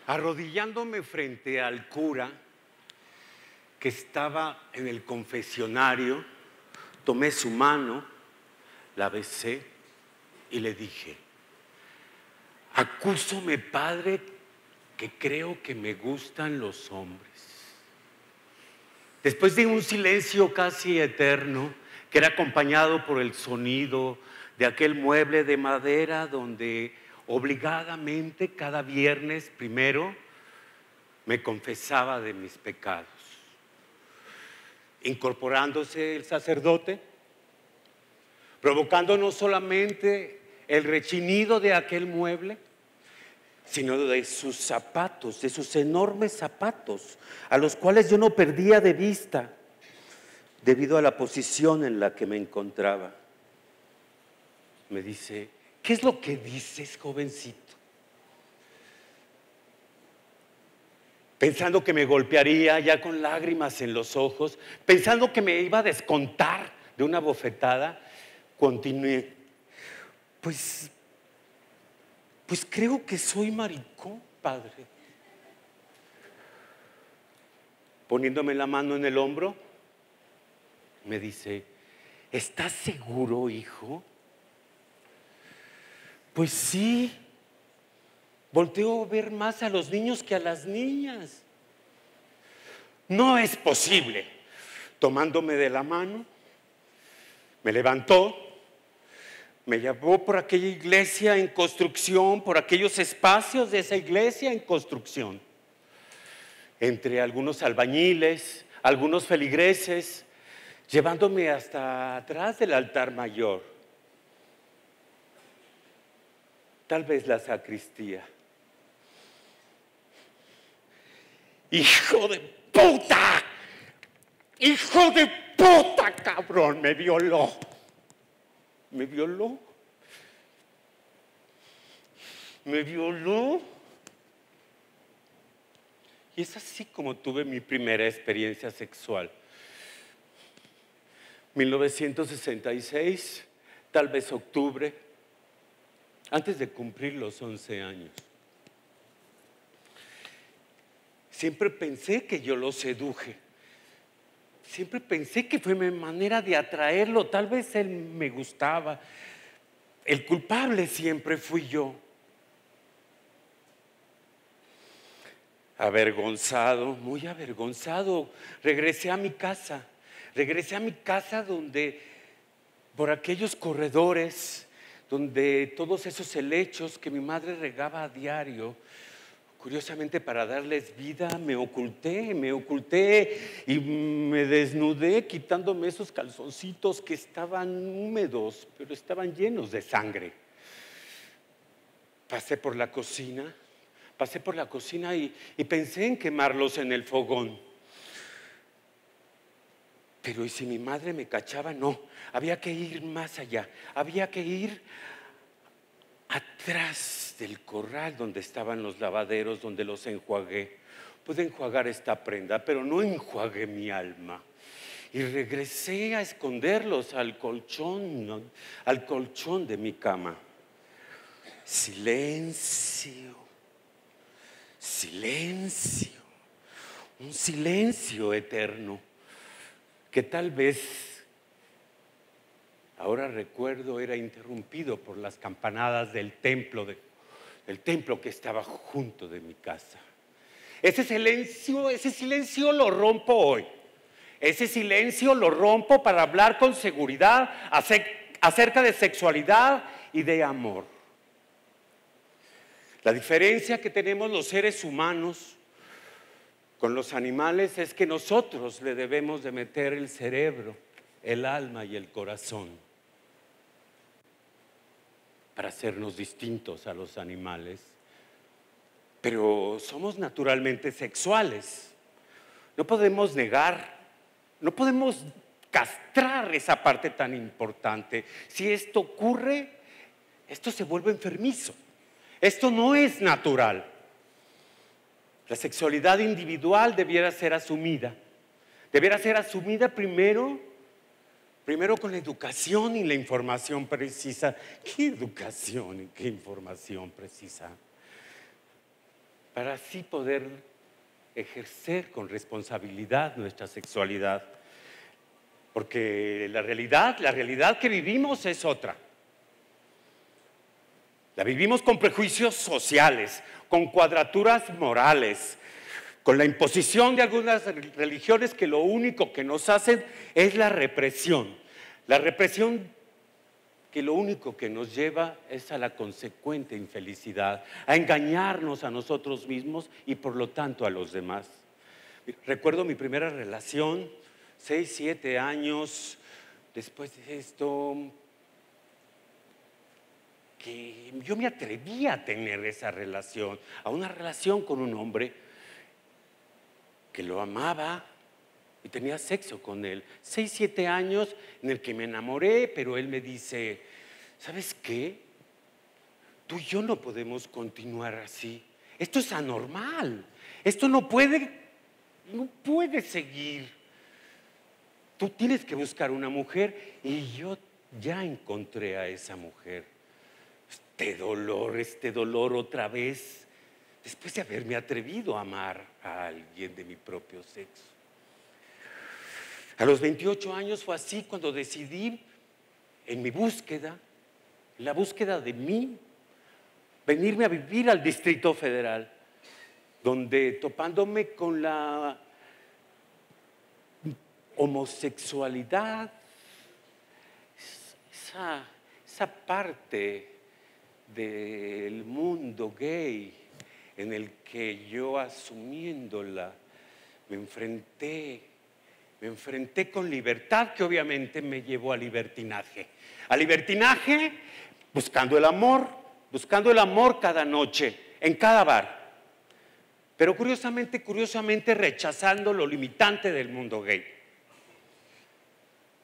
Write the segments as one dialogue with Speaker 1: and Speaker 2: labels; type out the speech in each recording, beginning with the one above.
Speaker 1: Arrodillándome frente al cura que estaba en el confesionario, tomé su mano, la besé y le dije: acúsome, Padre, que creo que me gustan los hombres. Después de un silencio casi eterno, que era acompañado por el sonido de aquel mueble de madera donde obligadamente cada viernes primero me confesaba de mis pecados, incorporándose el sacerdote, provocando no solamente el rechinido de aquel mueble, sino de sus zapatos, de sus enormes zapatos, a los cuales yo no perdía de vista debido a la posición en la que me encontraba. Me dice: ¿qué es lo que dices, jovencito? Pensando que me golpearía ya con lágrimas en los ojos, pensando que me iba a descontar de una bofetada, continué: Pues creo que soy maricón, Padre. Poniéndome la mano en el hombro, me dice: ¿estás seguro, hijo? Pues sí. Volteo a ver más a los niños que a las niñas. No es posible. Tomándome de la mano, me levantó, me llevó por aquella iglesia en construcción, por aquellos espacios de esa iglesia en construcción, entre algunos albañiles, algunos feligreses, llevándome hasta atrás del altar mayor, tal vez la sacristía. ¡Hijo de puta! ¡Hijo de puta, cabrón! Me violó. Me violó. Me violó. Y es así como tuve mi primera experiencia sexual. 1966, tal vez octubre, antes de cumplir los 11 años. Siempre pensé que yo lo seduje. Siempre pensé que fue mi manera de atraerlo. Tal vez él me gustaba. El culpable siempre fui yo. Avergonzado, muy avergonzado, regresé a mi casa. Regresé a mi casa donde, por aquellos corredores, donde todos esos helechos que mi madre regaba a diario, curiosamente para darles vida, me oculté y me desnudé quitándome esos calzoncitos que estaban húmedos, pero estaban llenos de sangre. Pasé por la cocina y pensé en quemarlos en el fogón. Pero ¿y si mi madre me cachaba? No, había que ir más allá, había que ir atrás del corral donde estaban los lavaderos, donde los enjuagué. Pude enjuagar esta prenda, pero no enjuagué mi alma. Y regresé a esconderlos al colchón de mi cama. Silencio, silencio, un silencio eterno que tal vez, ahora recuerdo, era interrumpido por las campanadas del templo que estaba junto de mi casa. Ese silencio lo rompo hoy. Ese silencio lo rompo para hablar con seguridad acerca de sexualidad y de amor. La diferencia que tenemos los seres humanos con los animales es que nosotros le debemos de meter el cerebro, el alma y el corazón para hacernos distintos a los animales. Pero somos naturalmente sexuales. No podemos negar, no podemos castrar esa parte tan importante. Si esto ocurre, esto se vuelve enfermizo. Esto no es natural. La sexualidad individual debiera ser asumida. Debiera ser asumida primero con la educación y la información precisa. ¿Qué educación y qué información precisa? para así poder ejercer con responsabilidad nuestra sexualidad. Porque la realidad que vivimos es otra. La vivimos con prejuicios sociales, con cuadraturas morales, con la imposición de algunas religiones que lo único que nos hacen es la represión. La represión que lo único que nos lleva es a la consecuente infelicidad, a engañarnos a nosotros mismos y por lo tanto a los demás. Recuerdo mi primera relación, 6, 7 años después de esto, que yo me atreví a tener esa relación, a una relación con un hombre que lo amaba y tenía sexo con él. 6, 7 años en el que me enamoré, pero él me dice, ¿sabes qué? Tú y yo no podemos continuar así. Esto es anormal. Esto no puede seguir. Tú tienes que buscar una mujer y yo ya encontré a esa mujer. Este dolor otra vez, después de haberme atrevido a amar a alguien de mi propio sexo. A los 28 años fue así cuando decidí, en mi búsqueda, la búsqueda de mí, venirme a vivir al Distrito Federal, donde topándome con la homosexualidad, esa parte del mundo gay en el que yo, asumiéndola, me enfrenté con libertad, que obviamente me llevó al libertinaje. Al libertinaje, buscando el amor cada noche, en cada bar. Pero curiosamente rechazando lo limitante del mundo gay.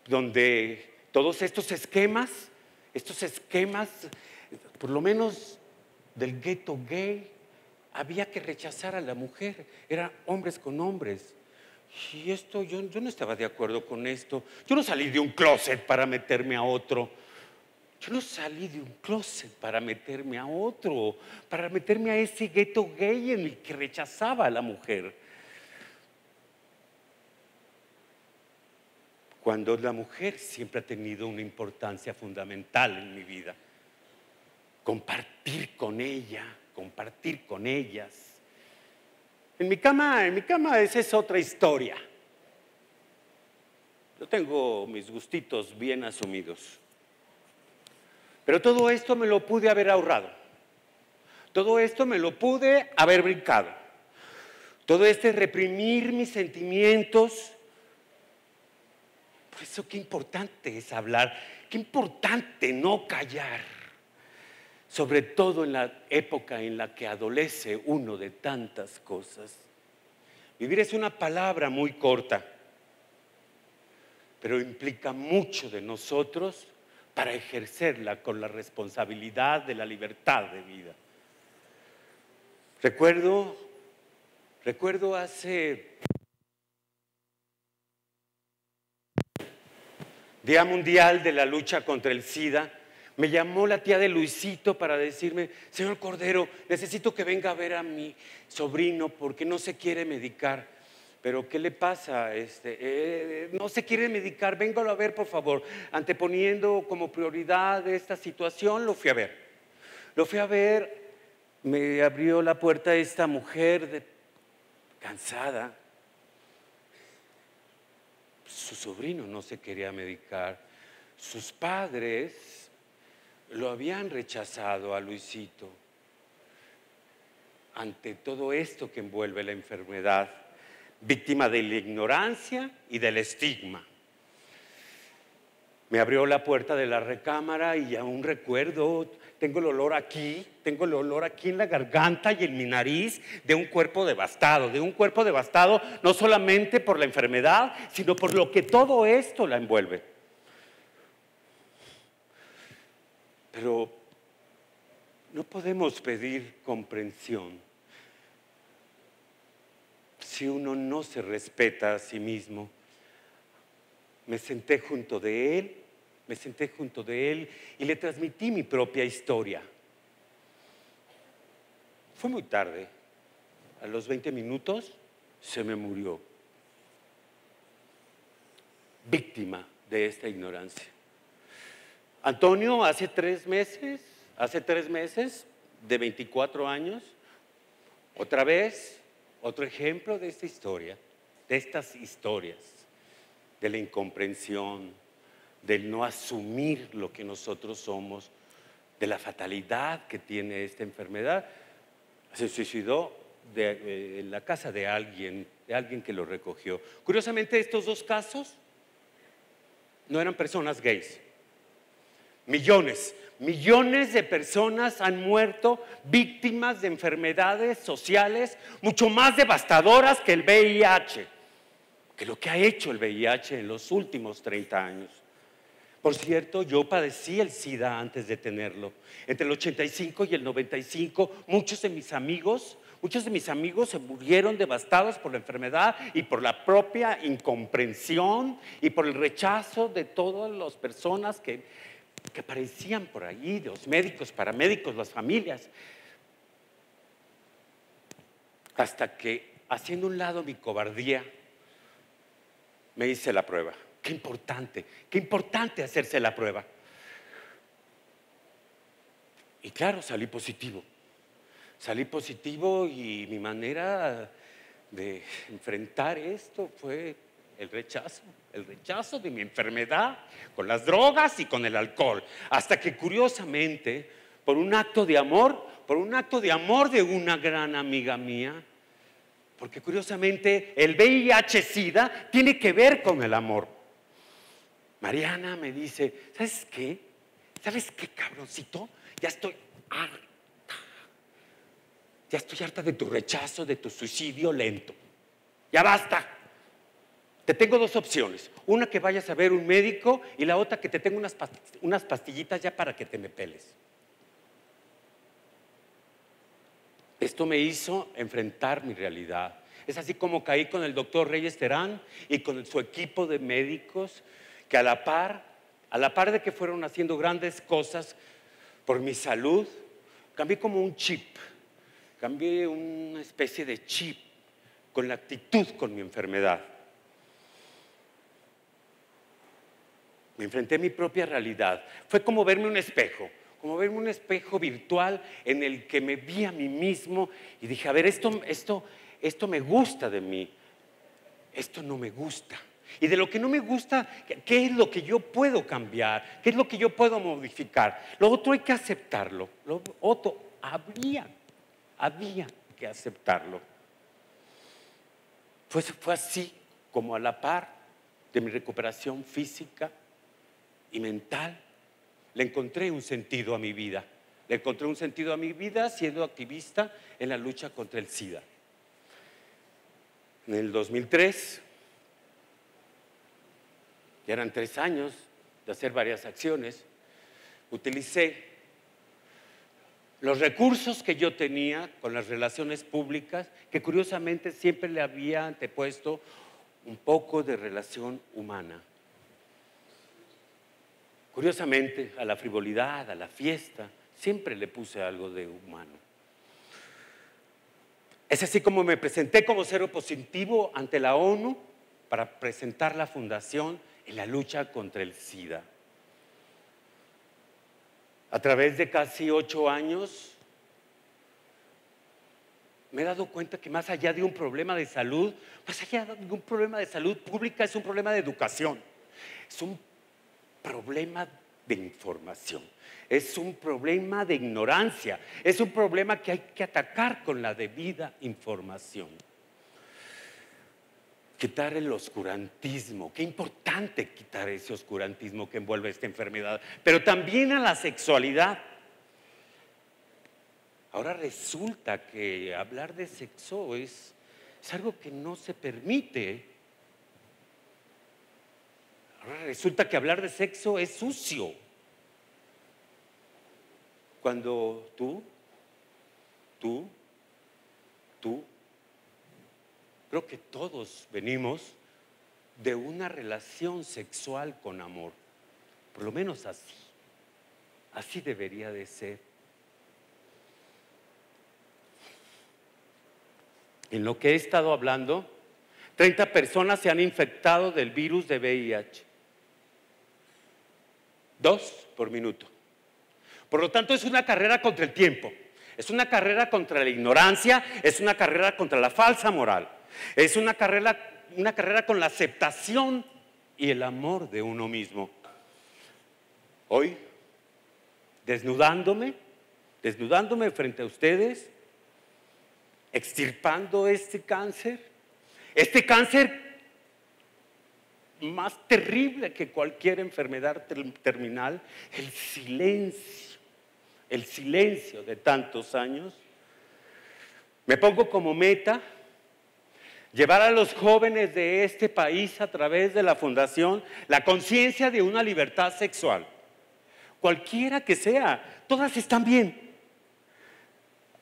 Speaker 1: Donde todos estos esquemas, por lo menos del gueto gay, había que rechazar a la mujer, eran hombres con hombres. Y esto, yo no estaba de acuerdo con esto. Yo no salí de un closet para meterme a otro. Yo no salí de un closet para meterme a otro, para meterme a ese gueto gay en el que rechazaba a la mujer. Cuando la mujer siempre ha tenido una importancia fundamental en mi vida. Compartir con ella, compartir con ellas. En mi cama esa es otra historia. Yo tengo mis gustitos bien asumidos. Pero todo esto me lo pude haber ahorrado. Todo esto me lo pude haber brincado. Todo reprimir mis sentimientos. Por eso qué importante es hablar, qué importante no callar. Sobre todo en la época en la que adolece uno de tantas cosas. Vivir es una palabra muy corta, pero implica mucho de nosotros para ejercerla con la responsabilidad de la libertad de vida. Recuerdo hace Día Mundial de la Lucha contra el SIDA. Me llamó la tía de Luisito para decirme, señor Cordero, necesito que venga a ver a mi sobrino porque no se quiere medicar. ¿Pero qué le pasa? No se quiere medicar, véngalo a ver por favor. Anteponiendo como prioridad esta situación, lo fui a ver. Me abrió la puerta esta mujer cansada. Su sobrino no se quería medicar. Sus padres lo habían rechazado a Luisito. Ante todo esto que envuelve la enfermedad, víctima de la ignorancia y del estigma. Me abrió la puerta de la recámara y aún recuerdo, tengo el olor aquí en la garganta y en mi nariz de un cuerpo devastado, no solamente por la enfermedad, sino por lo que todo esto la envuelve. Pero no podemos pedir comprensión si uno no se respeta a sí mismo. Me senté junto de él y le transmití mi propia historia. Fue muy tarde, A los 20 minutos se me murió, víctima de esta ignorancia. Antonio, hace 3 meses, de 24 años, otra vez, otro ejemplo de esta historia, de estas historias, de la incomprensión, del no asumir lo que nosotros somos, de la fatalidad que tiene esta enfermedad. Se suicidó en la casa de alguien que lo recogió. Curiosamente, estos dos casos no eran personas gays. Millones de personas han muerto víctimas de enfermedades sociales mucho más devastadoras que el VIH, que lo que ha hecho el VIH en los últimos 30 años. Por cierto, yo padecí el SIDA antes de tenerlo. Entre el 85 y el 95, muchos de mis amigos se murieron devastados por la enfermedad y por la propia incomprensión y por el rechazo de todas las personas que aparecían por ahí, de los médicos, paramédicos, las familias. Hasta que, haciendo un lado mi cobardía, me hice la prueba. Qué importante hacerse la prueba. Y claro, salí positivo y mi manera de enfrentar esto fue el rechazo de mi enfermedad con las drogas y con el alcohol. Hasta que curiosamente, por un acto de amor de una gran amiga mía, porque curiosamente el VIH-Sida tiene que ver con el amor. Mariana me dice, ¿sabes qué? Cabroncito? Ya estoy harta de tu rechazo, de tu suicidio lento. Ya basta. Te tengo dos opciones. Una, que vayas a ver un médico, y la otra, que te tengo unas pastillitas ya para que te me peles. Esto me hizo enfrentar mi realidad. Es así como caí con el doctor Reyes Terán y con su equipo de médicos, que a la par de que fueron haciendo grandes cosas por mi salud, cambié como un chip, cambié una especie de chip con la actitud con mi enfermedad. Me enfrenté a mi propia realidad. Fue como verme un espejo virtual en el que me vi a mí mismo y dije, a ver, esto me gusta de mí, esto no me gusta. Y de lo que no me gusta, ¿qué es lo que yo puedo cambiar? ¿Qué es lo que yo puedo modificar? Lo otro hay que aceptarlo. Lo otro había que aceptarlo. Fue así como, a la par de mi recuperación física y mental, le encontré un sentido a mi vida. Le encontré un sentido a mi vida siendo activista en la lucha contra el SIDA. En el 2003, ya eran 3 años de hacer varias acciones, utilicé los recursos que yo tenía con las relaciones públicas, que curiosamente siempre le había antepuesto un poco de relación humana. Curiosamente, a la frivolidad, a la fiesta, siempre le puse algo de humano. Es así como me presenté como seropositivo ante la ONU para presentar la fundación en la lucha contra el SIDA. A través de casi 8 años, me he dado cuenta que más allá de un problema de salud, más allá de un problema de salud pública, es un problema de educación. Es un problema de información, es un problema de ignorancia, es un problema que hay que atacar con la debida información. Quitar el oscurantismo, qué importante quitar ese oscurantismo que envuelve esta enfermedad, pero también a la sexualidad. Ahora resulta que hablar de sexo es algo que no se permite. Ahora resulta que hablar de sexo es sucio. Cuando tú, creo que todos venimos de una relación sexual con amor. Por lo menos así. Así debería de ser. en lo que he estado hablando, 30 personas se han infectado del virus de VIH. 2 por minuto. Por lo tanto, es una carrera contra el tiempo. Es una carrera contra la ignorancia, es una carrera contra la falsa moral. Es una carrera con la aceptación y el amor de uno mismo. Hoy, desnudándome frente a ustedes, extirpando este cáncer más terrible que cualquier enfermedad terminal, el silencio de tantos años. Me pongo como meta llevar a los jóvenes de este país a través de la fundación la conciencia de una libertad sexual. Cualquiera que sea, todas están bien.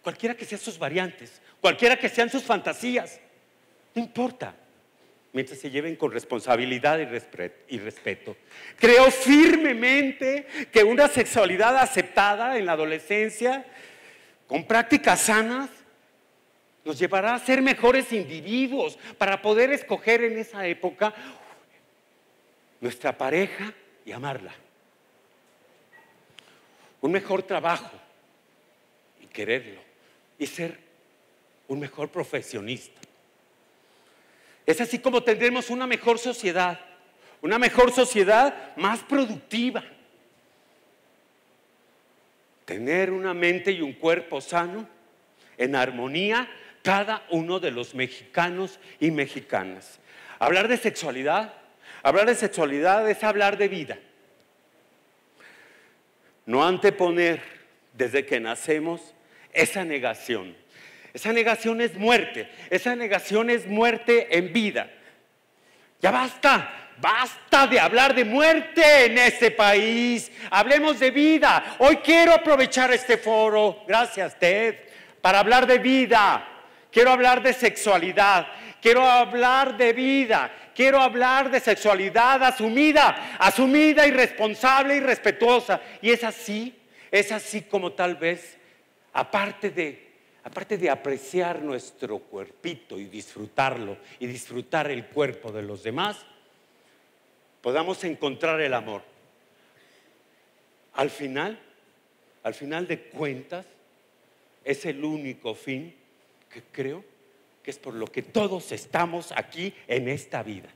Speaker 1: Cualquiera que sean sus variantes, cualquiera que sean sus fantasías, no importa, mientras se lleven con responsabilidad y respeto. Creo firmemente que una sexualidad aceptada en la adolescencia, con prácticas sanas, nos llevará a ser mejores individuos para poder escoger en esa época nuestra pareja y amarla. Un mejor trabajo y quererlo y ser un mejor profesionista. Es así como tendremos una mejor sociedad más productiva. Tener una mente y un cuerpo sano, en armonía, cada uno de los mexicanos y mexicanas. Hablar de sexualidad es hablar de vida. No anteponer desde que nacemos esa negación. Esa negación es muerte, en vida. Ya basta de hablar de muerte en este país. Hablemos de vida. Hoy quiero aprovechar este foro, gracias Ted, para hablar de vida. Quiero hablar de sexualidad, quiero hablar de vida, quiero hablar de sexualidad asumida y responsable y respetuosa. Y es así como tal vez, aparte de apreciar nuestro cuerpito y disfrutarlo y disfrutar el cuerpo de los demás, podamos encontrar el amor. Al final de cuentas, es el único fin que creo que es por lo que todos estamos aquí en esta vida.